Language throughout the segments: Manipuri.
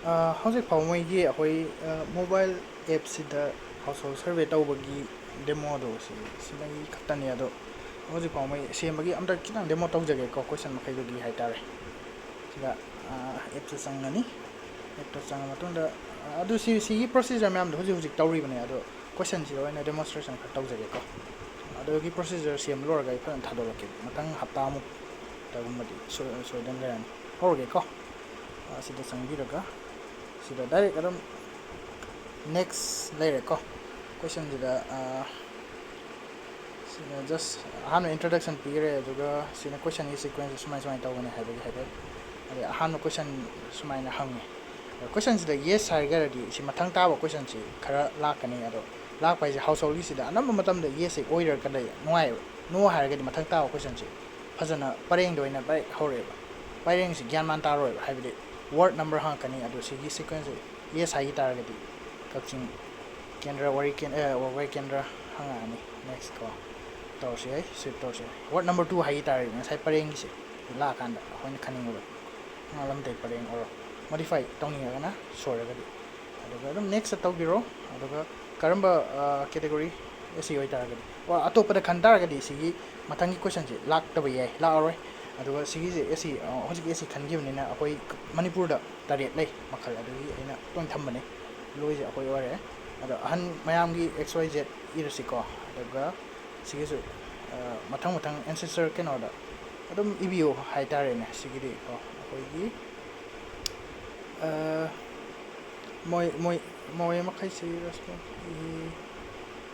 ꯍꯧꯖꯤꯛ ꯐꯥꯎ ꯃꯣꯏꯒꯤ ꯑꯩꯈꯣꯏ ꯃꯣꯕꯥꯏꯜ ꯑꯦꯞꯁꯤꯗ ꯍꯥꯎꯁꯍꯣꯜ ꯁꯔꯚꯦ ꯇꯧꯕꯒꯤ ꯗꯦꯃꯣꯗꯣ ꯁꯤꯗꯒꯤ ꯈꯛꯇꯅꯤ ꯑꯗꯣ ꯍꯧꯖꯤꯛ ꯐꯥꯎ ꯃꯣꯏ ꯁꯦꯝꯕꯒꯤ ꯑꯝꯇ ꯈꯤꯇꯪ ꯗꯦꯃꯣ ꯇꯧꯖꯒꯦꯀꯣ ꯀꯣꯏꯁꯟ ꯃꯈꯩꯗꯨꯒꯤ ꯍꯥꯏꯇꯥꯔꯦ ꯁꯤꯗ ꯑꯦꯞꯁꯦ ꯆꯪꯒꯅꯤ ꯑꯦꯞꯇ ꯆꯪꯉ ꯃꯇꯨꯡꯗ ꯑꯗꯨ ꯁꯤꯒꯤ ꯄ꯭ꯔꯣꯁꯤꯖꯔ ꯃꯌꯥꯝꯗꯣ ꯍꯧꯖꯤꯛ ꯍꯧꯖꯤꯛ ꯇꯧꯔꯤꯕꯅꯦ ꯑꯗꯣ ꯀꯣꯏꯁꯟꯁꯤꯗ ꯑꯣꯏꯅ ꯗꯦꯃꯣꯟꯁꯇ꯭ꯔꯦꯁꯟ ꯈꯔ ꯇꯧꯖꯒꯦꯀꯣ ꯑꯗꯨꯒꯤ ꯄ꯭ꯔꯣꯁꯤꯖꯔ ꯁꯦꯝ ꯂꯣꯏꯔꯒ ꯑꯩ ꯐꯖꯅ ꯊꯥꯗꯣꯔꯛꯀꯦ ꯃꯊꯪ ꯍꯞꯇꯥꯃꯨꯛꯇꯒꯨꯝꯕꯗꯤ ꯁꯣꯏꯗꯅ ꯂꯩꯔꯅꯤ ꯍꯧꯔꯒꯦꯀꯣ ꯁꯤꯗ ꯆꯪꯕꯤꯔꯒ ꯁꯤꯗ ꯗꯥꯏꯔꯦꯛ ꯑꯗꯨꯝ ꯅꯦꯛꯁ ꯂꯩꯔꯦꯀꯣ ꯀꯣꯏꯁꯟꯁꯤꯗ ꯁꯤꯅ ꯖꯁ ꯑꯍꯥꯟꯕ ꯏꯟꯇ꯭ꯔꯗꯛꯁꯟ ꯄꯤꯈ꯭ꯔꯦ ꯑꯗꯨꯒ ꯁꯤꯅ ꯀꯣꯏꯁꯟꯒꯤ ꯁꯤꯀ꯭ꯋꯦꯟꯁꯁꯦ ꯁꯨꯃꯥꯏꯅ ꯇꯧꯒꯅꯤ ꯍꯥꯏꯕꯒꯤ ꯍꯥꯏꯐꯦꯠ ꯑꯗꯩ ꯑꯍꯥꯟꯕ ꯀꯣꯏꯁꯟ ꯁꯨꯃꯥꯏꯅ ꯍꯪꯉꯦ ꯀꯣꯏꯁꯟꯁꯤꯗ ꯌꯦꯁ ꯍꯥꯏꯔꯒꯗꯤ ꯁꯤ ꯃꯊꯪ ꯇꯥꯕ ꯀꯣꯏꯁꯟꯁꯤ ꯈꯔ ꯂꯥꯛꯀꯅꯤ ꯑꯗꯣ ꯂꯥꯛꯄ ꯍꯥꯏꯁꯦ ꯍꯥꯎꯁ ꯍꯣꯜꯒꯤꯁꯤꯗ ꯑꯅꯝꯕ ꯃꯇꯝꯗ ꯌꯦꯁꯁꯦ ꯑꯣꯏꯔꯒ ꯅꯨꯡꯉꯥꯏꯑꯕ ꯅꯣ ꯍꯥꯏꯔꯒꯗꯤ ꯃꯊꯪ ꯇꯥꯕ ꯀꯣꯏꯁꯟꯁꯤ ꯐꯖꯅ ꯄꯔꯦꯡꯗ ꯑꯣꯏꯅ ꯗꯥꯏꯔꯦꯛ ꯍꯧꯔꯛꯑꯦꯕ ꯄꯔꯦꯡꯁꯤ ꯒ꯭ꯌꯥꯟ ꯃꯥꯟ ꯇꯥꯔꯣꯏꯕ ꯍꯥꯏꯕꯗꯤ ꯋꯥꯔꯗ ꯅꯝꯕꯔ ꯍꯪꯉꯛꯀꯅꯤ ꯑꯗꯣ ꯁꯤꯒꯤ ꯁꯤꯀ꯭ꯋꯦꯟꯁꯁꯦ ꯌꯦꯁ ꯍꯥꯏꯈꯤ ꯇꯥꯔꯒꯗꯤ ꯀꯛꯆꯤꯡ ꯀꯦꯟꯗ꯭ꯔ ꯋꯥꯔꯤ ꯀꯦꯟꯗ꯭ꯔ ꯍꯪꯉꯛꯑꯅꯤ ꯅꯦꯛꯁ ꯀꯣ ꯇꯧꯔꯁꯨ ꯌꯥꯏ ꯁ꯭ꯋꯤꯞ ꯇꯧꯔꯁꯨ ꯌꯥꯏ ꯋꯥꯔꯗ ꯅꯝꯕꯔ 2 ꯍꯥꯏꯈꯤ ꯇꯥꯔꯒꯗꯤ ꯉꯁꯥꯏ ꯄꯔꯦꯡꯒꯤꯁꯦ ꯂꯥꯛꯑꯀꯥꯟꯗ ꯑꯩꯈꯣꯏꯅ ꯈꯟꯅꯤꯡꯕꯗꯣ ꯂꯝꯇꯩ ꯄꯔꯦꯡ ꯑꯣꯏꯔꯣ ꯃꯣꯗꯤꯐꯥꯏ ꯇꯧꯅꯤꯡꯉꯒꯅ ꯁꯣꯏꯔꯒꯗꯤ ꯑꯗꯨꯒ ꯑꯗꯨꯝ ꯅꯦꯛꯁꯇ ꯇꯧꯕꯤꯔꯣ ꯑꯗꯨꯒ ꯀꯔꯝꯕ ꯀꯦꯇꯦꯒꯣꯔꯤ ꯑꯁꯤ ꯑꯣꯏꯇꯥꯔꯒꯗꯤ ꯑꯇꯣꯞꯄꯗ ꯈꯟ ꯇꯥꯔꯒꯗꯤ ꯁꯤꯒꯤ ꯃꯊꯪꯒꯤ ꯀꯣꯏꯁꯟꯁꯤ ꯂꯥꯛꯇꯕ ꯌꯥꯏ ꯂꯥꯛꯑꯔꯣꯏ ꯑꯗꯨꯒ ꯁꯤꯒꯤꯁꯦ ꯍꯧꯖꯤꯛꯀꯤ ꯑꯁꯤ ꯈꯟꯈꯤꯕꯅꯤꯅ ꯑꯩꯈꯣꯏ ꯃꯅꯤꯄꯨꯔꯗ 9 ꯂꯩ ꯃꯈꯜ ꯑꯗꯨꯒꯤ ꯑꯩꯅ ꯂꯣꯏ ꯊꯝꯕꯅꯦ ꯂꯣꯏꯁꯦ ꯑꯩꯈꯣꯏ ꯑꯣꯏꯔꯦ ꯑꯗꯣ ꯑꯍꯟ ꯃꯌꯥꯝꯒꯤ XYZ ꯏꯔꯁꯤꯀꯣ ꯑꯗꯨꯒ ꯁꯤꯒꯤꯁꯨ ꯃꯊꯪ ꯃꯊꯪ ꯑꯦꯟꯁꯦꯁꯔ ꯀꯩꯅꯣꯗ ꯑꯗꯨꯝ ꯏꯕꯤꯌꯨ ꯍꯥꯏꯇꯥꯔꯦꯅꯦ ꯁꯤꯒꯤꯗꯤ ꯀꯣ ꯑꯩꯈꯣꯏꯒꯤ ꯃꯣꯏ ꯃꯈꯩꯁꯤ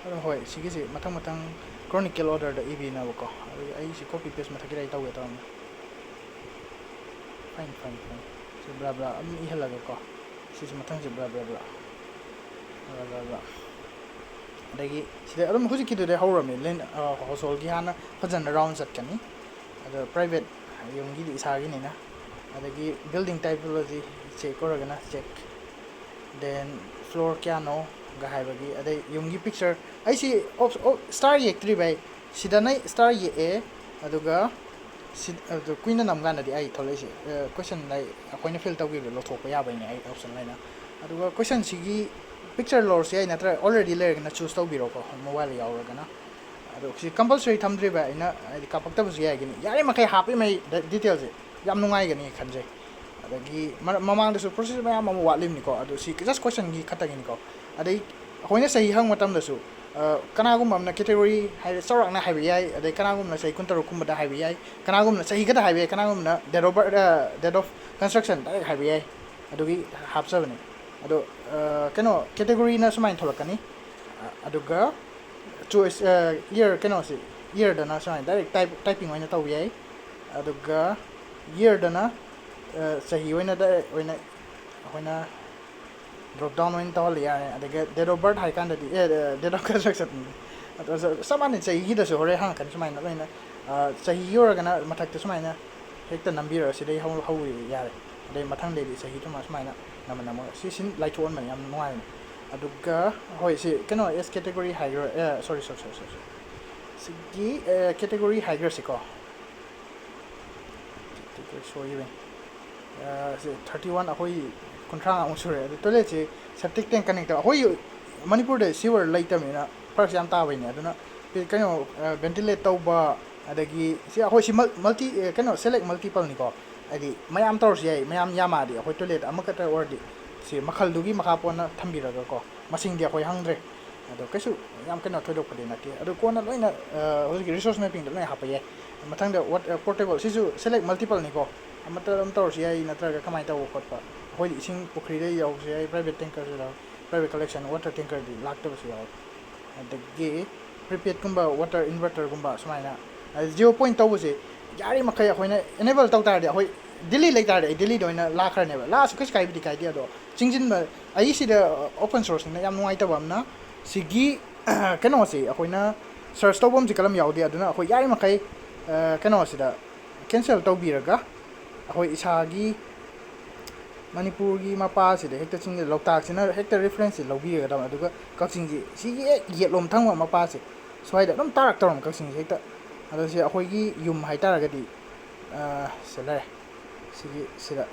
ꯑꯗꯨꯝ ꯍꯣꯏ ꯁꯤꯒꯤꯁꯤ ꯃꯊꯪ ꯃꯊꯪ ꯀ꯭ꯔꯣꯅꯤꯀꯦꯜ ꯑꯣꯔꯗꯔꯗ ꯏꯕꯤꯅꯕꯀꯣ ꯑꯗꯨꯒꯤ ꯑꯩꯁꯤ ꯀꯣꯄꯤ ꯄꯦꯁ ꯃꯊꯛꯀꯤꯗ ꯑꯩ ꯇꯧꯒꯦ ꯇꯧꯔꯝꯃꯦ ꯐꯥꯏꯟ ꯁꯤ ꯕ꯭ꯔꯥ ꯕ꯭ꯔꯥ ꯑꯗꯨꯝ ꯏꯍꯜꯂꯒꯀꯣ ꯁꯤꯁꯨ ꯃꯊꯪꯁꯤ ꯕ꯭ꯔꯥ ꯕ꯭ꯔꯥ ꯕ꯭ꯔꯥ ꯑꯗꯒꯤ ꯁꯤꯗ ꯑꯗꯨꯝ ꯍꯧꯖꯤꯛꯀꯤꯗꯨꯗꯩ ꯍꯧꯔꯝꯃꯤ ꯍꯥꯎꯁ ꯍꯣꯜꯒꯤ ꯍꯥꯟꯅ ꯐꯖꯅ ꯔꯥꯎꯟ ꯆꯠꯀꯅꯤ ꯑꯗꯣ ꯄ꯭ꯔꯥꯏꯚꯦꯠ ꯌꯨꯝꯒꯤꯗꯤ ꯏꯁꯥꯒꯤꯅꯤꯅ ꯑꯗꯒꯤ ꯕꯤꯜꯗꯤꯡ ꯇꯥꯏꯄꯣꯂꯣꯖꯤ ꯆꯦꯛ ꯑꯣꯏꯔꯒꯅ ꯆꯦꯛ ꯗꯦꯟ ꯐ꯭ꯂꯣꯔ ꯀꯌꯥꯅꯣꯒ ꯍꯥꯏꯕꯒꯤ ꯑꯗꯩ ꯌꯨꯝꯒꯤ ꯄꯤꯛꯆꯔ ꯑꯩꯁꯤ ꯁ꯭ꯇꯥꯔ ꯌꯦꯛꯇ꯭ꯔꯤꯕ ꯑꯩ ꯁꯤꯗꯅ ꯁ꯭ꯇꯥꯔ ꯌꯦꯛꯑꯦ ꯑꯗꯨꯒ ꯑꯗꯨ ꯀꯨꯏꯅ ꯅꯝꯀꯥꯟꯗꯗꯤ ꯑꯩ ꯊꯣꯛꯂꯛꯏꯁꯦ ꯀꯣꯏꯁꯟ ꯑꯩꯈꯣꯏꯅ ꯐꯤꯜ ꯇꯧꯈꯤꯕꯗꯣ ꯂꯧꯊꯣꯛꯄ ꯌꯥꯕꯩꯅꯦ ꯑꯩ ꯑꯣꯞꯁꯟ ꯂꯩꯅ ꯑꯗꯨꯒ ꯀꯣꯏꯁꯟꯁꯤꯒꯤ ꯄꯤꯛꯆꯔ ꯂꯧꯔꯁꯨ ꯌꯥꯏ ꯅꯠꯇ꯭ꯔꯒ ꯑꯣꯜꯔꯦꯗꯤ ꯂꯩꯔꯒꯅ ꯆꯨꯁ ꯇꯧꯕꯤꯔꯣꯀꯣ ꯃꯣꯕꯥꯏꯜꯗ ꯌꯥꯎꯔꯒꯅ ꯑꯗꯣ ꯁꯤ ꯀꯝꯄꯜꯁꯔꯤ ꯊꯝꯗ꯭ꯔꯤꯕ ꯑꯩꯅ ꯍꯥꯏꯗꯤ ꯀꯥꯞꯄꯛꯇꯕꯁꯨ ꯌꯥꯏꯒꯅꯤ ꯌꯥꯔꯤꯃꯈꯩ ꯍꯥꯞꯄꯤꯉꯩ ꯗꯤꯇꯦꯜꯁꯦ ꯌꯥꯝ ꯅꯨꯡꯉꯥꯏꯒꯅꯤ ꯈꯟꯖꯩ ꯑꯗꯒꯤ ꯃꯃꯥꯡꯗꯁꯨ ꯄ꯭ꯔꯣꯁꯦꯁ ꯃꯌꯥꯝ ꯑꯃ ꯋꯥꯠꯂꯤꯕꯅꯤꯀꯣ ꯑꯗꯣ ꯁꯤ ꯖꯁ ꯀꯣꯏꯁꯟꯒꯤ ꯈꯛꯇꯒꯤꯅꯤꯀꯣ ꯑꯗꯩ ꯑꯩꯈꯣꯏꯅ ꯆꯍꯤ ꯍꯪꯕ ꯃꯇꯝꯗꯁꯨ ꯀꯅꯥꯒꯨꯝꯕ ꯑꯃꯅ ꯀꯦꯇꯦꯒꯣꯔꯤ ꯍꯥꯏꯗꯤ ꯆꯥꯎꯔꯥꯛꯅ ꯍꯥꯏꯕ ꯌꯥꯏ ꯑꯗꯩ ꯀꯅꯥꯒꯨꯝꯕꯅ ꯆꯍꯤ 16 ꯍꯥꯏꯕ ꯌꯥꯏ ꯀꯅꯥꯒꯨꯝꯕꯅ ꯆꯍꯤ ꯈꯛꯇ ꯍꯥꯏꯕ ꯌꯥꯏ ꯀꯅꯥꯒꯨꯝꯕꯅ ꯗꯦꯠ ꯑꯣꯐ ꯀꯟꯁꯇ꯭ꯔꯛꯁꯟ ꯗꯥꯏꯔꯦꯛ ꯍꯥꯏꯕ ꯌꯥꯏ ꯑꯗꯨꯒꯤ ꯍꯥꯞꯆꯕꯅꯤ ꯑꯗꯣ ꯀꯩꯅꯣ ꯀꯦꯇꯦꯒꯣꯔꯤꯅ ꯁꯨꯃꯥꯏꯅ ꯊꯣꯛꯂꯛꯀꯅꯤ ꯑꯗꯨꯒ ꯆꯣꯏꯁ ꯏꯌꯔ ꯀꯩꯅꯣꯁꯤ ꯏꯌꯔꯗꯅ ꯁꯨꯃꯥꯏꯅ ꯗꯥꯏꯔꯦꯛ ꯇꯥꯏꯄꯤꯡ ꯑꯣꯏꯅ ꯇꯧꯕ ꯌꯥꯏ ꯑꯗꯨꯒ ꯏꯌꯔꯗꯅ ꯆꯍꯤ ꯑꯣꯏꯅ ꯗꯥꯏꯔꯦꯛ ꯑꯣꯏꯅ ꯑꯩꯈꯣꯏꯅ ꯗ꯭ꯔꯣꯞ ꯗꯥꯎꯟ ꯑꯣꯏꯅ ꯇꯧꯍꯜꯂ ꯌꯥꯔꯦ ꯑꯗꯒꯤ ꯗꯦꯠ ꯑꯣꯐ ꯕꯥꯔꯠ ꯍꯥꯏꯀꯥꯟꯗꯗꯤ ꯗꯦꯠ ꯑꯣꯐ ꯀꯟꯁꯇ꯭ꯔꯛꯁꯟ ꯑꯗꯣ ꯆꯞ ꯃꯥꯟꯅꯩ ꯆꯍꯤꯒꯤꯗꯁꯨ ꯍꯣꯔꯦꯟ ꯍꯪꯉꯛꯀꯅꯤ ꯁꯨꯃꯥꯏꯅ ꯂꯣꯏꯅ ꯆꯍꯤꯒꯤ ꯑꯣꯏꯔꯒꯅ ꯃꯊꯛꯇ ꯁꯨꯃꯥꯏꯅ ꯍꯦꯛꯇ ꯅꯝꯕꯤꯔꯒ ꯁꯤꯗꯩ ꯍꯧꯋꯤ ꯌꯥꯔꯦ ꯑꯗꯩ ꯃꯊꯪꯗꯩꯗꯤ ꯆꯍꯤꯗꯨꯃ ꯁꯨꯃꯥꯏꯅ ꯅꯝꯃꯒ ꯁꯤ ꯂꯥꯏꯊꯣꯛꯍꯟꯕꯅꯤ ꯌꯥꯝ ꯅꯨꯡꯉꯥꯏꯕꯅꯤ ꯑꯗꯨꯒ ꯍꯣꯏ ꯁꯤ ꯀꯩꯅꯣ ꯑꯦꯁ ꯀꯦꯇꯦꯒꯣꯔꯤ ꯍꯥꯏꯈ꯭ꯔꯣ ꯁꯣꯔꯤ ꯁꯤꯒꯤ ꯀꯦꯇꯦꯒꯣꯔꯤ ꯍꯥꯏꯈ꯭ꯔꯁꯤꯀꯣ ꯁꯣꯏꯈꯤꯕꯅꯤ ꯁꯤ 31 ꯑꯩꯈꯣꯏ 30 ꯁꯨꯔꯦ ꯑꯗꯨ ꯇꯣꯏꯂꯦꯠꯁꯤ ꯁꯦꯞꯇꯤꯛ ꯇꯦꯡ ꯀꯅꯦꯛ ꯇꯧ ꯑꯩꯈꯣꯏ ꯃꯅꯤꯄꯨꯔꯗ ꯁꯤꯋꯔ ꯂꯩꯇꯕꯅꯤꯅ ꯐꯔꯛꯁꯦ ꯌꯥꯝ ꯇꯥꯕꯩꯅꯦ ꯑꯗꯨꯅ ꯀꯩꯅꯣ ꯚꯦꯟꯇꯤꯂꯦꯠ ꯇꯧꯕ ꯑꯗꯒꯤ ꯁꯤ ꯑꯩꯈꯣꯏ ꯁꯤ ꯃꯜꯇꯤ ꯀꯩꯅꯣ ꯁꯦꯂꯦꯛ ꯃꯜꯇꯤꯄꯜꯅꯤꯀꯣ ꯍꯥꯏꯗꯤ ꯃꯌꯥꯝ ꯇꯧꯔꯁꯨꯌꯥꯏ ꯃꯌꯥꯝ ꯌꯥꯝꯃꯛꯑꯗꯤ ꯑꯩꯈꯣꯏ ꯇꯣꯏꯂꯦꯠ ꯑꯃꯈꯛꯇ ꯑꯣꯏꯔꯗꯤ ꯁꯤ ꯃꯈꯜꯗꯨꯒꯤ ꯃꯈꯥ ꯄꯣꯟꯅ ꯊꯝꯕꯤꯔꯒꯀꯣ ꯃꯁꯤꯡꯗꯤ ꯑꯩꯈꯣꯏ ꯍꯪꯗ꯭ꯔꯦ ꯑꯗꯣ ꯀꯩꯁꯨ ꯌꯥꯝ ꯀꯩꯅꯣ ꯊꯣꯏꯗꯣꯛꯄꯗꯤ ꯅꯠꯇꯦ ꯑꯗꯣ ꯀꯣꯟꯅ ꯂꯣꯏꯅ ꯍꯧꯖꯤꯛꯀꯤ ꯔꯤꯁꯣꯔꯁ ꯃꯦꯄꯤꯡꯗ ꯂꯣꯏꯅ ꯍꯥꯞꯄ ꯌꯥꯏ ꯃꯊꯪꯗ ꯄꯣꯔꯇꯦꯕꯜ ꯁꯤꯁꯨ ꯁꯦꯂꯦꯛ ꯃꯜꯇꯤꯄꯜꯅꯤꯀꯣ ꯑꯃꯠꯇ ꯑꯗꯨꯝ ꯇꯧꯔꯁꯨ ꯌꯥꯏ ꯅꯠꯇ꯭ꯔꯒ ꯀꯃꯥꯏꯅ ꯇꯧꯕ ꯈꯣꯠꯄ ꯑꯩꯈꯣꯏꯗꯤ ꯏꯁꯤꯡ ꯄꯨꯈ꯭ꯔꯤꯗ ꯌꯥꯎꯕꯁꯨ ꯌꯥꯏ ꯄ꯭ꯔꯥꯏꯚꯦꯠ ꯇꯦꯡꯀꯔꯁꯨ ꯌꯥꯎꯏ ꯄ꯭ꯔꯥꯏꯚꯦꯠ ꯀꯂꯦꯛꯁꯟ ꯋꯥꯇꯔ ꯇꯦꯡꯀꯔꯗꯤ ꯂꯥꯛꯇꯕꯁꯨ ꯌꯥꯎꯏ ꯑꯗꯒꯤ ꯄ꯭ꯔꯤꯄꯦꯗꯀꯨꯝꯕ ꯋꯥꯇꯔ ꯏꯟꯚꯔꯇꯔꯒꯨꯝꯕ ꯁꯨꯃꯥꯏꯅ ꯖꯤꯔꯣ ꯄꯣꯏꯟ ꯇꯧꯕꯁꯦ ꯌꯥꯔꯤꯃꯈꯩ ꯑꯩꯈꯣꯏꯅ ꯑꯦꯅꯦꯕꯜ ꯇꯧ ꯇꯥꯔꯗꯤ ꯑꯩꯈꯣꯏ ꯗꯤꯜꯂꯤ ꯂꯩꯇꯥꯔꯗꯤ ꯑꯩ ꯗꯤꯜꯂꯤꯗ ꯑꯣꯏꯅ ꯂꯥꯛꯈ꯭ꯔꯅꯦꯕ ꯂꯥꯛꯑꯁꯨ ꯀꯩꯁꯨ ꯀꯥꯏꯕꯨꯗꯤ ꯀꯥꯏꯗꯦ ꯑꯗꯣ ꯆꯤꯡꯁꯤꯟꯕ ꯑꯩꯁꯤꯗ ꯑꯣꯄꯟ ꯁꯣꯔꯁꯅꯤꯅ ꯌꯥꯝ ꯅꯨꯡꯉꯥꯏꯇꯕ ꯑꯃꯅ ꯁꯤꯒꯤ ꯀꯩꯅꯣꯁꯤ ꯑꯩꯈꯣꯏꯅ ꯁꯔꯁ ꯇꯧꯐꯝꯁꯤ ꯀꯂꯝ ꯌꯥꯎꯗꯦ ꯑꯗꯨꯅ ꯑꯩꯈꯣꯏ ꯌꯥꯔꯤꯃꯈꯩ ꯀꯩꯅꯣꯁꯤꯗ ꯀꯦꯟꯁꯦꯜ ꯇꯧꯕꯤꯔꯒ ꯑꯩꯈꯣꯏ ꯏꯁꯥꯒꯤ ꯃꯅꯤꯄꯨꯔꯒꯤ ꯃꯄꯥꯁꯤꯗ ꯍꯦꯛꯇ ꯂꯣꯛꯇꯥꯛꯁꯤꯅ ꯍꯦꯛꯇ ꯔꯤꯐꯔꯦꯟꯁꯁꯤ ꯂꯧꯕꯤꯔꯒꯗꯕꯅꯤ ꯑꯗꯨꯒ ꯀꯛꯆꯤꯡꯁꯤ ꯁꯤꯒꯤ ꯍꯦꯛ ꯌꯦꯠꯂꯣꯝ ꯊꯪꯕ ꯃꯄꯥꯁꯦ ꯁ꯭ꯋꯥꯏꯗ ꯑꯗꯨꯝ ꯇꯥꯔꯛꯇꯧꯔꯝ ꯀꯛꯆꯤꯡꯁꯦ ꯍꯦꯛꯇ ꯑꯗꯣ ꯁꯤ ꯑꯩꯈꯣꯏꯒꯤ ꯌꯨꯝ ꯍꯥꯏꯇꯥꯔꯒꯗꯤ ꯁꯤ ꯂꯩꯔꯦ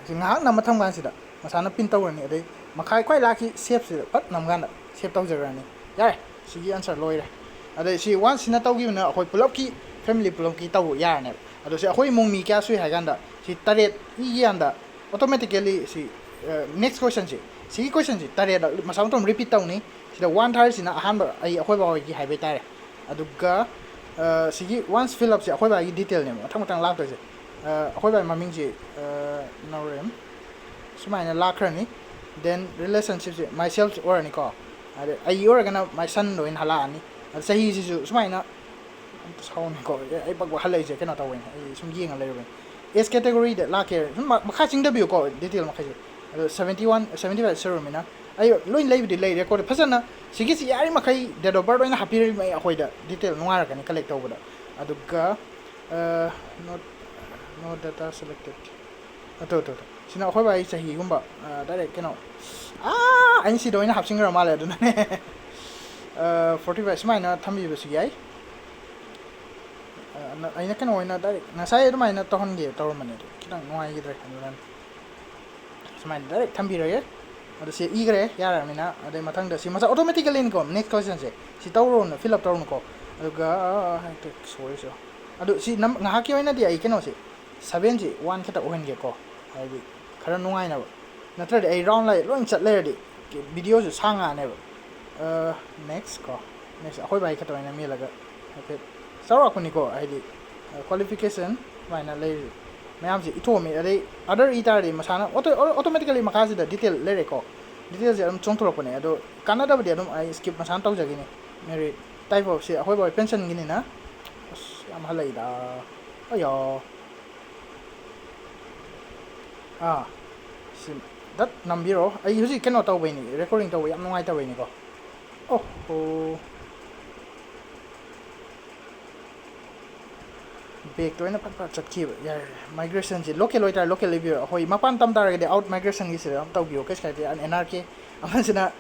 ꯁꯤ ꯉꯥꯏꯍꯥꯛ ꯅꯝꯃ ꯊꯝ ꯀꯥꯟꯁꯤꯗ ꯃꯁꯥꯅ ꯄꯤꯟ ꯇꯧꯔꯅꯤ ꯑꯗꯩ ꯃꯈꯥꯏ ꯈ꯭ꯋꯥꯏ ꯂꯥꯛꯈꯤ ꯁꯦꯞꯁꯤꯗ ꯐꯠ ꯅꯝꯀꯥꯟꯗ ꯁꯦꯞ ꯇꯧꯖꯈ꯭ꯔꯅꯤ ꯌꯥꯔꯦ ꯁꯤꯒꯤ ꯑꯟꯁꯔ ꯂꯣꯏꯔꯦ ꯑꯗꯩ ꯁꯤ ꯋꯥꯟꯁ ꯁꯤꯅ ꯇꯧꯈꯤꯕꯅ ꯑꯩꯈꯣꯏ ꯄꯨꯂꯞꯀꯤ ꯐꯦꯃꯤꯂꯤ ꯄꯨꯂꯞꯀꯤ ꯇꯧꯕ ꯌꯥꯔꯅꯦꯕ ꯑꯗꯣ ꯁꯤ ꯑꯩꯈꯣꯏ ꯏꯃꯨꯡ ꯃꯤ ꯀꯌꯥ ꯁꯨꯏ ꯍꯥꯏ ꯀꯥꯟꯗ ꯁꯤ 7 ꯏꯀꯥꯟꯗ ꯑꯣꯇꯣꯃꯦꯇꯤꯀꯦꯂꯤ ꯁꯤ ꯅꯦꯛꯁ ꯀꯣꯏꯁꯟꯁꯤ ꯁꯤꯒꯤ ꯀꯣꯏꯁꯟꯁꯤ 7 ꯃꯁꯥ ꯃꯇꯣꯝ ꯔꯤꯄꯤꯠ ꯇꯧꯅꯤ ꯁꯤꯗ 1 ꯊꯥꯔꯤꯁꯤꯅ ꯑꯍꯥꯟꯕ ꯑꯩꯈꯣꯏ ꯕꯥꯍꯣꯏꯒꯤ ꯍꯥꯏꯕ ꯇꯥꯔꯦ ꯑꯗꯨꯒ ꯁꯤꯒꯤ ꯋꯥꯟꯁ ꯐꯤꯜ ꯑꯞꯁꯦ ꯑꯩꯈꯣꯏ ꯕꯥꯒꯤ ꯗꯤꯇꯦꯜꯅꯦꯕ ꯃꯊꯪ ꯃꯊꯪ ꯂꯥꯛꯇꯣꯏꯁꯦ ꯑꯩꯈꯣꯏ ꯕꯥꯒꯤ ꯃꯃꯤꯡꯁꯤ ꯅꯧꯔꯦꯝ ꯁꯨꯃꯥꯏꯅ ꯂꯥꯛꯈ꯭ꯔꯅꯤ ꯗꯦꯟ ꯔꯤꯂꯦꯁꯟꯁꯤꯞꯁꯦ ꯃꯥꯏ ꯁꯦꯜꯐ ꯑꯣꯏꯔꯅꯤꯀꯣ ꯑꯗꯩ ꯑꯩ ꯑꯣꯏꯔꯒꯅ ꯃꯥꯏ ꯁꯟꯗ ꯑꯣꯏꯅ ꯍꯜꯂꯛꯑꯅꯤ ꯑꯗ ꯆꯍꯤꯁꯤꯁꯨ ꯁꯨꯃꯥꯏꯅ ꯑꯝꯇ ꯁꯥꯎꯅꯤꯀꯣ ꯑꯩ ꯄꯛꯄ ꯍꯜꯂꯛꯏꯁꯦ ꯀꯩꯅꯣ ꯇꯧꯕꯩꯅꯦ ꯑꯩ ꯁꯨꯝ ꯌꯦꯡꯉ ꯂꯩꯔꯨꯕꯩꯅꯦ ꯑꯦꯖ ꯀꯦꯇꯦꯒꯣꯔꯤꯗ ꯂꯥꯛꯀꯦ ꯁꯨꯝ ꯃꯈꯥ ꯆꯤꯡꯗꯕꯤꯌꯨꯀꯣ ꯗꯤꯇꯦꯜ ꯃꯈꯩꯁꯦ ꯑꯗꯣ 75 ꯁꯨꯔꯃꯤꯅ ꯑꯩ ꯂꯣꯏ ꯂꯩꯕꯨꯗꯤ ꯂꯩ ꯔꯦꯀꯣꯔꯗ ꯐꯖꯅ ꯁꯤꯒꯤꯁꯤ ꯌꯥꯔꯤꯃꯈꯩ ꯗꯦꯠ ꯑꯣꯐ ꯕꯥꯔꯠ ꯑꯣꯏꯅ ꯍꯥꯞꯄꯤꯔꯤꯕ ꯑꯩꯈꯣꯏꯗ ꯗꯤꯇꯦꯜ ꯅꯨꯡꯉꯥꯏꯔꯛꯀꯅꯤ ꯀꯂꯦꯛ ꯇꯧꯕꯗ ꯑꯗꯨꯒ ꯅꯣ ꯗꯥꯇꯥ ꯁꯦꯂꯦꯛꯇꯦꯠ ꯑꯇꯣ ꯁꯤꯅ ꯑꯩꯈꯣꯏ ꯕꯥꯒꯤ ꯆꯍꯤꯒꯨꯝꯕ ꯗꯥꯏꯔꯦꯛ ꯀꯩꯅꯣ ꯑꯩꯅ ꯁꯤꯗ ꯑꯣꯏꯅ ꯍꯥꯞꯆꯤꯟꯈ꯭ꯔ ꯃꯥꯜꯂꯦ ꯑꯗꯨꯅꯅꯦ 45 ꯁꯨꯃꯥꯏꯅ ꯊꯝꯕꯤꯕꯁꯨ ꯌꯥꯏ ꯑꯩꯅ ꯀꯩꯅꯣ ꯑꯣꯏꯅ ꯗꯥꯏꯔꯦꯛ ꯉꯁꯥꯏ ꯑꯗꯨꯃꯥꯏꯅ ꯇꯧꯍꯟꯒꯦ ꯇꯧꯔꯝꯕꯅꯦ ꯑꯗꯨ ꯈꯤꯇꯪ ꯅꯨꯡꯉꯥꯏꯈꯤꯗ꯭ꯔꯦ ꯑꯗꯨꯅ ꯁꯨꯃꯥꯏꯅ ꯗꯥꯏꯔꯦꯛ ꯊꯝꯕꯤꯔꯒꯦ ꯑꯗꯣ ꯁꯤ ꯏꯈ꯭ꯔꯦ ꯌꯥꯔꯕꯅꯤꯅ ꯑꯗꯩ ꯃꯊꯪꯗ ꯁꯤ ꯃꯁꯥ ꯑꯣꯇꯣꯃꯦꯇꯤꯀꯦꯂꯤꯅꯤꯀꯣ ꯅꯦꯛꯁ ꯀꯣꯏꯁꯟꯁꯦ ꯁꯤ ꯇꯧꯔꯨꯅꯨ ꯐꯤꯜ ꯑꯞ ꯇꯧꯔꯨꯅꯨꯀꯣ ꯑꯗꯨꯒ ꯍꯦꯛꯇ ꯁꯣꯏꯔꯤꯁꯨ ꯑꯗꯨ ꯁꯤ ꯉꯥꯏꯍꯥꯛꯀꯤ ꯑꯣꯏꯅꯗꯤ ꯑꯩ ꯀꯩꯅꯣꯁꯤ 7ꯁꯤ 1 ꯈꯛꯇ ꯑꯣꯏꯍꯟꯒꯦꯀꯣ ꯍꯥꯏꯗꯤ ꯈꯔ ꯅꯨꯡꯉꯥꯏꯅꯕ ꯅꯠꯇ꯭ꯔꯗꯤ ꯑꯩ ꯔꯥꯎꯟ ꯂꯣꯏ ꯆꯠ ꯂꯩꯔꯗꯤ ꯚꯤꯗꯤꯑꯣꯁꯨ ꯁꯥꯡꯉꯛꯑꯅꯦꯕ ꯅꯦꯛꯁ ꯀꯣ ꯅꯦꯛꯁ ꯑꯩꯈꯣꯏ ꯕꯥꯏ ꯈꯛꯇ ꯑꯣꯏꯅ ꯃꯦꯜꯂꯒ ꯍꯥꯏꯐꯦꯠ ꯆꯥꯎꯔꯥꯛꯄꯅꯤꯀꯣ ꯍꯥꯏꯗꯤ ꯀ꯭ꯋꯥꯂꯤꯐꯤꯀꯦꯁꯟ ꯁꯨꯃꯥꯏꯅ ꯂꯩꯔꯤ ꯃꯌꯥꯝꯁꯦ ꯏꯊꯣꯛꯑꯝꯃꯤ ꯑꯗꯩ ꯑꯗꯔ ꯏ ꯇꯥꯔꯗꯤ ꯃꯁꯥꯅ ꯑꯣꯇꯣꯃꯦꯇꯤꯀꯦꯂꯤ ꯃꯈꯥꯁꯤꯗ ꯗꯤꯇꯦꯜ ꯂꯩꯔꯦꯀꯣ ꯗꯤꯇꯦꯜꯁꯦ ꯑꯗꯨꯝ ꯆꯣꯡꯊꯣꯔꯛꯄꯅꯦ ꯑꯗꯣ ꯀꯥꯟꯅꯗꯕꯗꯤ ꯑꯗꯨꯝ ꯑꯩ ꯁ꯭ꯀꯤꯞ ꯃꯁꯥꯅ ꯇꯧꯖꯈꯤꯅꯤ ꯃꯦꯔꯤꯠ ꯇꯥꯏꯞ ꯑꯣꯐꯁꯤ ꯑꯩꯈꯣꯏ ꯕꯥꯏ ꯄꯦꯟꯁꯟꯒꯤꯅꯤꯅ ꯑꯁ ꯌꯥꯝ ꯍꯜꯂꯛꯏꯗ ꯑꯌꯥ ꯁꯤ ꯗꯠ ꯅꯝꯕꯤꯔꯣ ꯑꯩ ꯍꯧꯖꯤꯛ ꯀꯩꯅꯣ ꯇꯧꯕꯩꯅꯤ ꯔꯦꯀꯣꯔꯗꯤꯡ ꯇꯧꯕ ꯌꯥꯝ ꯅꯨꯡꯉꯥꯏꯇꯕꯩꯅꯤꯀꯣ ꯑꯣꯍꯣ ꯕꯦꯛꯇ ꯑꯣꯏꯅ ꯐꯠ ꯆꯠꯈꯤꯕ ꯌꯥꯔꯦ ꯃꯥꯏꯒ꯭ꯔꯦꯁꯟꯁꯤ ꯂꯣꯀꯦꯜ ꯑꯣꯏꯇꯥꯔꯦ ꯂꯣꯀꯦꯜ ꯂꯩꯕꯤꯔꯣ ꯑꯩꯈꯣꯏ ꯃꯄꯥꯟ ꯇꯝ ꯇꯥꯔꯒꯗꯤ ꯑꯥꯎꯠ ꯃꯥꯏꯒ꯭ꯔꯦꯁꯟꯒꯤꯁꯤꯗ ꯑꯗꯨꯝ ꯇꯧꯕꯤꯌꯣ ꯀꯩꯁꯨ ꯀꯥꯏꯗꯦ NRK ꯑꯃꯁꯤꯅ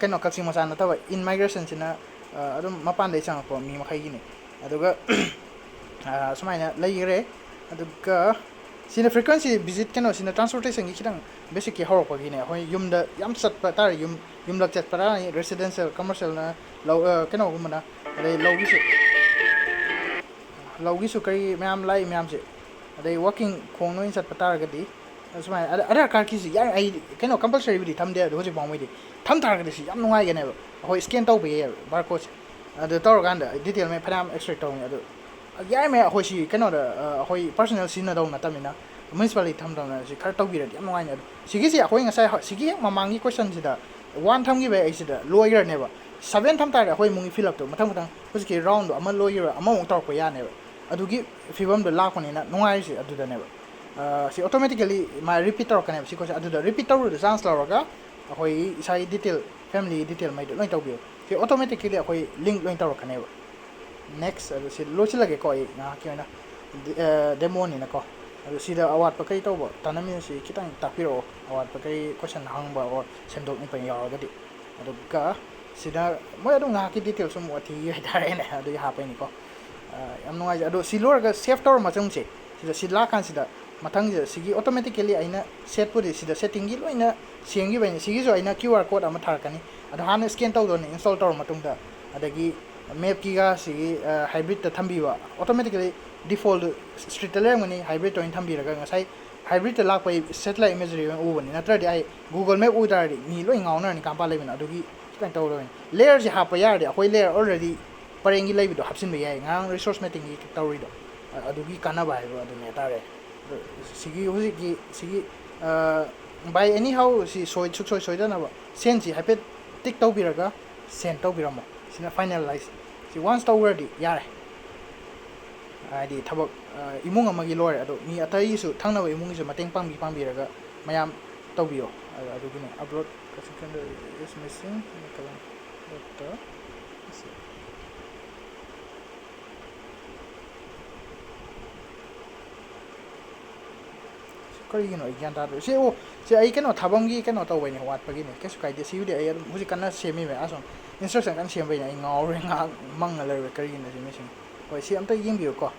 ꯀꯩꯅꯣ ꯀꯛꯆꯤꯡ ꯃꯆꯥ ꯅꯠꯇꯕ ꯏꯟ ꯃꯥꯏꯒ꯭ꯔꯦꯁꯟꯁꯤꯅ ꯑꯗꯨꯝ ꯃꯄꯥꯟꯗꯒꯤ ꯆꯪꯉꯛꯄ ꯃꯤ ꯃꯈꯩꯒꯤꯅꯤ ꯑꯗꯨꯒ ꯁꯨꯃꯥꯏꯅ ꯂꯩꯈ꯭ꯔꯦ ꯑꯗꯨꯒ ꯁꯤꯅ ꯐ꯭ꯔꯤꯀ꯭ꯋꯦꯟꯁꯤ ꯚꯤꯖꯤꯠ ꯀꯩꯅꯣꯁꯤꯅ ꯇ꯭ꯔꯥꯟꯁꯄꯣꯔꯇꯦꯁꯟꯒꯤ ꯈꯤꯇꯪ ꯕꯦꯁꯤꯛꯀꯤ ꯍꯧꯔꯛꯄꯒꯤꯅꯦ ꯑꯩꯈꯣꯏ ꯌꯨꯝꯗ ꯌꯥꯝ ꯆꯠꯄ ꯇꯥꯔꯦ ꯌꯨꯝꯂꯛ ꯆꯠꯄ ꯇꯥꯔꯅꯤ ꯔꯦꯁꯤꯗꯦꯟꯁꯤꯌꯦꯜ ꯀꯃꯔꯁꯤꯌꯦꯜꯅ ꯀꯩꯅꯣꯒꯨꯝꯕꯅ ꯑꯗꯩ ꯂꯧꯒꯤꯁꯨ ꯀꯔꯤ ꯃꯌꯥꯝ ꯂꯥꯛꯏ ꯃꯌꯥꯝꯁꯦ ꯑꯗꯩ ꯋꯥꯛꯀꯤꯡ ꯈꯣꯡꯅ ꯑꯣꯏꯅ ꯆꯠꯄ ꯇꯥꯔꯒꯗꯤ ꯁꯨꯃꯥꯏꯅ ꯑꯙꯥꯔ ꯀꯥꯔꯠꯀꯤꯁꯤ ꯌꯥꯏ ꯑꯩ ꯀꯩꯅꯣ ꯀꯝꯄꯜꯁꯔꯤꯕꯨꯗꯤ ꯊꯝꯗꯦ ꯑꯗꯣ ꯍꯧꯖꯤꯛ ꯐꯥꯎꯉꯩꯗꯤ ꯊꯝ ꯇꯥꯔꯒꯗꯤ ꯁꯤ ꯌꯥꯝ ꯅꯨꯡꯉꯥꯏꯒꯅꯦꯕ ꯑꯩꯈꯣꯏ ꯁ꯭ꯀꯦꯟ ꯇꯧꯕ ꯌꯥꯏꯑꯕ ꯕꯥꯔꯀꯣꯠꯁꯦ ꯑꯗꯨ ꯇꯧꯔꯀꯥꯟꯗ ꯗꯤꯇꯦꯜ ꯃꯩ ꯐꯅꯌꯥꯝ ꯑꯦꯛꯁꯇ꯭ꯔꯦꯛ ꯇꯧꯅꯤ ꯑꯗꯨ ꯌꯥꯔꯤꯉꯩ ꯑꯩꯈꯣꯏ ꯁꯤ ꯀꯩꯅꯣꯗ ꯑꯩꯈꯣꯏ ꯄꯥꯔꯁꯣꯅꯦꯜ ꯁꯤꯖꯤꯟꯅꯗꯧ ꯅꯠꯇꯕꯅꯤ나 ꯃ꯭ꯌꯨꯅꯤꯁꯤꯄꯥꯂꯤꯇꯤ ꯊꯝꯗꯧꯅ ꯁꯤ ꯈꯔ ꯇꯧꯕꯤꯔꯗꯤ ꯌꯥꯝ ꯅꯨꯡꯉꯥꯏꯅꯤ ꯑꯗꯣ ꯁꯤꯒꯤꯁꯤ ꯑꯩꯈꯣꯏ ꯉꯁꯥꯏ ꯁꯤꯒꯤ ꯍꯦꯛ ꯃꯃꯥꯡꯒꯤ ꯀꯣꯏꯁꯟꯁꯤꯗ 1 ꯊꯝꯈꯤꯕꯩ ꯑꯩꯁꯤꯗ ꯂꯣꯏꯈ꯭ꯔꯅꯦꯕ 7 ꯊꯝ ꯇꯥꯔꯗꯤ ꯑꯩꯈꯣꯏ ꯏꯃꯨꯡꯒꯤ ꯐꯤꯜꯑꯞꯇꯣ ꯃꯊꯪ ꯍꯧꯖꯤꯛꯀꯤ ꯔꯥꯎꯟꯗꯣ ꯑꯃ ꯂꯣꯏꯈꯤꯕ ꯑꯃꯃꯨꯛ ꯇꯧꯔꯛꯄ ꯌꯥꯅꯦꯕ ꯑꯗꯨꯒꯤ ꯐꯤꯕꯝꯗꯣ ꯂꯥꯛꯄꯅꯤꯅ ꯅꯨꯡꯉꯥꯏꯔꯤꯁꯦ ꯑꯗꯨꯗꯅꯦꯕ ꯁꯤ ꯑꯣꯇꯣꯃꯦꯇꯤꯀꯦꯂꯤ ꯃꯥ ꯔꯤꯄꯤꯠ ꯇꯧꯔꯛꯀꯅꯦꯕ ꯁꯤ ꯀꯣꯏꯁꯟ ꯑꯗꯨꯗ ꯔꯤꯄꯤꯠ ꯇꯧꯔꯨꯗ ꯆꯥꯟꯁ ꯂꯧꯔꯒ ꯑꯩꯈꯣꯏꯒꯤ ꯏꯁꯥꯒꯤ ꯗꯤꯇꯦꯜ ꯐꯦꯃꯤꯂꯤꯒꯤ ꯗꯤꯇꯦꯜ ꯃꯩꯗꯣ ꯂꯣꯏ ꯇꯧꯕꯤꯌꯨ ꯁꯤ ꯑꯣꯇꯣꯃꯦꯇꯤꯀꯦꯂꯤ ꯑꯩꯈꯣꯏ ꯂꯤꯡꯛ ꯂꯣꯏ ꯇꯧꯔꯛꯀꯅꯦꯕ ꯅꯦꯛꯁ ꯑꯗꯨ ꯁꯤ ꯂꯣꯏꯁꯤꯜꯂꯒꯦꯀꯣ ꯑꯩ ꯉꯥꯏꯍꯥꯛꯀꯤ ꯑꯣꯏꯅ ꯗꯦꯃꯣꯅꯤꯅꯀꯣ ꯑꯗꯨ ꯁꯤꯗ ꯑꯋꯥꯠꯄ ꯀꯩ ꯇꯧꯕ ꯇꯥꯟꯅꯃꯤꯟꯅꯁꯤ ꯈꯤꯇꯪ ꯇꯥꯛꯄꯤꯔꯛꯑꯣ ꯑꯋꯥꯠꯄ ꯀꯩ ꯀꯣꯏꯁꯟ ꯍꯪꯕ ꯑꯣꯔ ꯁꯦꯝꯗꯣꯛꯅꯤꯡꯕ ꯌꯥꯎꯔꯒꯗꯤ ꯑꯗꯨꯒ ꯁꯤꯗ ꯃꯣꯏ ꯑꯗꯨꯝ ꯉꯥꯏꯍꯥꯛꯀꯤ ꯗꯤꯇꯦꯜ ꯁꯨꯝ ꯋꯥꯊꯤ ꯍꯥꯏꯇꯥꯔꯦꯅꯦ ꯑꯗꯨꯒꯤ ꯍꯥꯞꯄꯩꯅꯤꯀꯣ ꯌꯥꯝ ꯅꯨꯡꯉꯥꯏꯖꯩ ꯑꯗꯣ ꯁꯤ ꯂꯣꯏꯔꯒ ꯁꯦꯞ ꯇꯧꯔ ꯃꯇꯨꯡꯁꯦ ꯁꯤ ꯂꯥꯛꯀꯥꯟꯁꯤꯗ ꯃꯊꯪꯁꯤꯗ ꯁꯤꯒꯤ ꯑꯣꯇꯣꯃꯦꯇꯤꯀꯦꯂꯤ ꯑꯩꯅ ꯁꯦꯠꯄꯨꯗꯤ ꯁꯤꯗ ꯁꯦꯠꯇꯤꯡꯒꯤ ꯂꯣꯏꯅ ꯁꯦꯝꯈꯤꯕꯩꯅꯤ ꯁꯤꯒꯤꯁꯨ ꯑꯩꯅ QR ꯀꯣꯗ ꯑꯃ ꯊꯥꯔꯛꯀꯅꯤ ꯑꯗꯣ ꯍꯥꯟꯅ ꯁ꯭ꯀꯦꯟ ꯇꯧꯗꯣꯏꯅꯤ ꯏꯟꯁꯇꯣꯜ ꯇꯧꯔ ꯃꯇꯨꯡꯗ ꯑꯗꯒꯤ ꯃꯦꯞꯀꯤꯒ ꯁꯤꯒꯤ ꯍꯥꯏꯕ꯭ꯔꯤꯠꯇ ꯊꯝꯕꯤꯕ ꯑꯣꯇꯣꯃꯦꯇꯤꯀꯦꯂꯤ ꯗꯤꯐꯣꯜꯠ ꯏꯁꯇ꯭ꯔꯤꯠꯇ ꯂꯩꯔꯝꯒꯅꯤ ꯍꯥꯏꯕ꯭ꯔꯤꯠꯇ ꯑꯣꯏꯅ ꯊꯝꯕꯤꯔꯒ ꯉꯁꯥꯏ ꯍꯥꯏꯕ꯭ꯔꯤꯠꯇ ꯂꯥꯛꯄꯩ ꯁꯦꯇꯤꯂꯥꯏꯠ ꯏꯃꯦꯖꯔꯤ ꯑꯣꯏꯅ ꯎꯕꯅꯤ ꯅꯠꯇ꯭ꯔꯗꯤ ꯑꯩ ꯒꯨꯒꯜ ꯃꯦꯞ ꯎ ꯇꯥꯔꯗꯤ ꯃꯤ ꯂꯣꯏ ꯉꯥꯎꯅꯔꯅꯤ ꯀꯝꯄꯥ ꯂꯩꯕꯅ ꯑꯗꯨꯒꯤ ꯈꯤꯇꯪ ꯇꯧꯗꯣꯏꯅꯤ ꯂꯦꯌꯔꯁꯦ ꯍꯥꯞꯄ ꯌꯥꯔꯗꯤ ꯑꯩꯈꯣꯏ ꯂꯦꯌꯔ ꯑꯣꯜꯔꯦꯗꯤ ꯄꯔꯦꯡꯒꯤ ꯂꯩꯕꯗꯣ ꯍꯥꯞꯆꯤꯟꯕ ꯌꯥꯏ ꯉꯔꯥꯡ ꯔꯤꯁꯣꯔꯁ ꯃꯦꯠꯇꯤꯡꯒꯤ ꯇꯧꯔꯤꯗꯣ ꯑꯗꯨꯒꯤ ꯀꯥꯟꯅꯕ ꯍꯥꯏꯕ ꯑꯗꯨꯅꯦ ꯍꯥꯏꯇꯥꯔꯦ ꯁꯤꯒꯤ ꯍꯧꯖꯤꯛꯀꯤ ꯁꯤꯒꯤ ꯕꯥꯏ ꯑꯦꯅꯤ ꯍꯥꯎ ꯁꯤ ꯁꯨꯡꯁꯣꯏ ꯁꯣꯏꯗꯅꯕ ꯁꯦꯟꯁꯤ ꯍꯥꯏꯐꯦꯠ ꯇꯤꯛ ꯇꯧꯕꯤꯔꯒ ꯁꯦꯟ ꯇꯧꯕꯤꯔꯝꯃꯣ ꯁꯤꯅ ꯐꯥꯏꯅꯦꯜꯂꯥꯏꯁ ꯁꯤ ꯋꯥꯟꯁ ꯇꯧꯈ꯭ꯔꯗꯤ ꯌꯥꯔꯦ ꯍꯥꯏꯗꯤ ꯊꯕꯛ ꯏꯃꯨꯡ ꯑꯃꯒꯤ ꯂꯣꯏꯔꯦ ꯑꯗꯣ ꯃꯤ ꯑꯇꯩꯒꯤꯁꯨ ꯊꯪꯅꯕ ꯏꯃꯨꯡꯒꯤꯁꯨ ꯃꯇꯦꯡ ꯄꯥꯡꯕꯤꯔꯒ ꯃꯌꯥꯝ ꯇꯧꯕꯤꯌꯣ ꯑꯗꯨꯒꯤꯅꯦ ꯑꯞꯂꯣꯗ is missing ꯀꯔꯤꯒꯤꯅꯣ ꯑꯩ ꯒ꯭ꯌꯥꯟ ꯇꯥꯗ꯭ꯔꯦ ꯁꯤ ꯑꯩ ꯀꯩꯅꯣ ꯊꯥꯕꯝꯒꯤ ꯀꯩꯅꯣ ꯇꯧꯕꯩꯅꯦ ꯋꯥꯠꯄꯒꯤꯅꯦ ꯀꯩꯁꯨ ꯀꯥꯏꯗꯦ ꯁꯤꯕꯨꯗꯤ ꯑꯩ ꯑꯗꯨꯝ ꯍꯧꯖꯤꯛ ꯀꯟꯅ ꯁꯦꯝꯃꯤꯕ ꯑꯁꯨꯝ ꯏꯟꯁꯇ꯭ꯔꯛꯁꯟ ꯀꯟꯅ ꯁꯦꯝꯕꯩꯅꯦ ꯑꯩ ꯉꯥꯎꯔꯦ ꯉꯥꯏꯍꯥꯛ ꯃꯪꯉ ꯂꯩꯔꯦ ꯀꯔꯤꯒꯤꯅꯣ ꯁꯤ ꯃꯤꯁꯤꯡ ꯍꯣꯏ ꯁꯤ ꯑꯝꯇ ꯌꯦꯡꯕꯤꯌꯨꯀꯣ